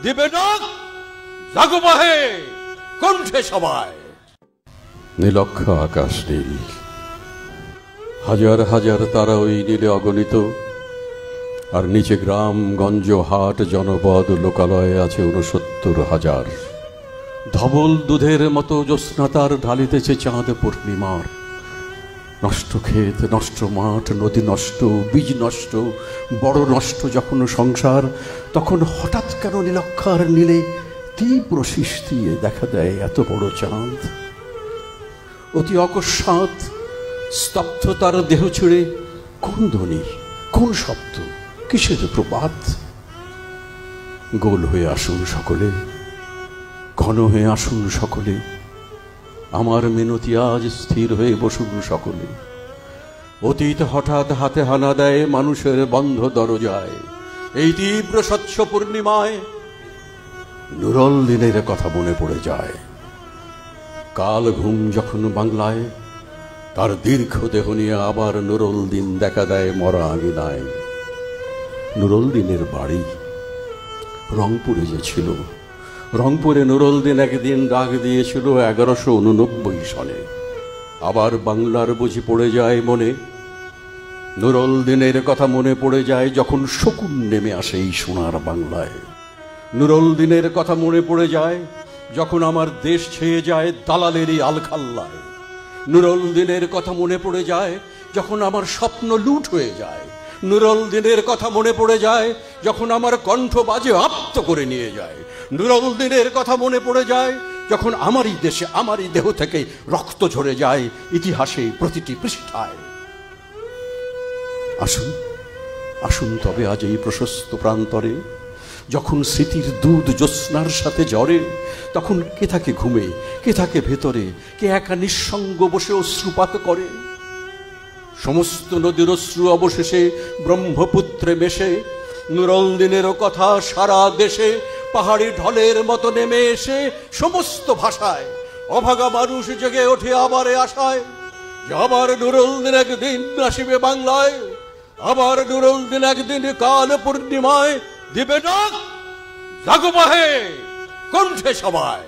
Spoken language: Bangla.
দিবে ডাক, জাগো বাহে কণ্ঠে সবাই। নীলক্ষ আকাশ নীল, হাজার হাজার তারা ওই নীলে অগণিত। আর নিচে গ্রাম গঞ্জ হাট জনপদ লোকালয়ে আছে ৬৯,০০০। ধবল দুধের মতো জ্যোৎস্না তার ঢালিতেছে চাঁদ পূর্ণিমার। নষ্ট ক্ষেত, নষ্ট মাঠ, নদী নষ্ট, বীজ নষ্ট, বড় নষ্ট যখন সংসার, তখন হঠাৎ কেন নীলক্ষার নীলে তীব্র শীষ দিয়ে দেখা দেয় এত বড় চাঁদ। অতি অকস্মাৎ স্তব্ধ তার দেহ ছেড়ে কোন ধ্বনি, কোন শব্দ, কিসের প্রপাত? গোল হয়ে আসুন সকলে, ঘন হয়ে আসুন সকলে, আমার মিনতি আজ স্থির হয়ে বসুন সকলে। অতীত হঠাৎ হাতে হানা দেয় মানুষের বন্ধ দরজায়। এই তীব্র স্বচ্ছ পূর্ণিমায় নুরুল দিনের কথা মনে পড়ে যায়। কাল ঘুম যখন বাংলায়, তার দীর্ঘ দেহ নিয়ে আবার নুরুল দিন দেখা দেয় মরা আঙিনায়। নুরুল দিনের বাড়ি রংপুরে যে ছিল, রংপুরে নুরুল দিন একদিন ডাক দিয়েছিল ১১৮৯ সনে। আবার বাংলার বুঝি পড়ে যায় মনে, নুরুল দিনের কথা মনে পড়ে যায় যখন শকুন নেমে আসে এই সোনার বাংলায়। নুরুল দিনের কথা মনে পড়ে যায় যখন আমার দেশ ছেয়ে যায় দালালেরই আলখাল্লায়। নুরুল দিনের কথা মনে পড়ে যায় যখন আমার স্বপ্ন লুট হয়ে যায়। নুরুল দিনের কথা মনে পড়ে যায় যখন আমার কণ্ঠ বাজে আপ্ত করে নিয়ে যায়। নুরুল দিনের কথা মনে পড়ে যায় যখন আমারই দেশে, আমারই দেহ থেকে রক্ত ঝরে যায় ইতিহাসে প্রতিটি পৃষ্ঠায়। আসুন, আসুন তবে আজ এই প্রশস্ত প্রান্তরে, যখন স্মৃতির দুধ জ্যোৎস্নার সাথে ঝরে, তখন কে থাকে ঘুমে, কে থাকে ভেতরে, কে একা নিঃসঙ্গ বসে অশ্রুপাত করে। সমস্ত নদীর অশ্রু অবশেষে ব্রহ্মপুত্রে মেশে, নুরুল দিনেরও কথা সারা দেশে পাহাড়ি ঢলের মতো নেমে এসে সমস্ত ভাষায় অভাগা মানুষ জেগে ওঠে আবারে আশায়। আবার নুরুল দিন একদিন আসিবে বাংলায়, আবার নুরুল দিন একদিন কাল পূর্ণিমায় দিবে ডাক, জাগো বাহে কণ্ঠে সবাই।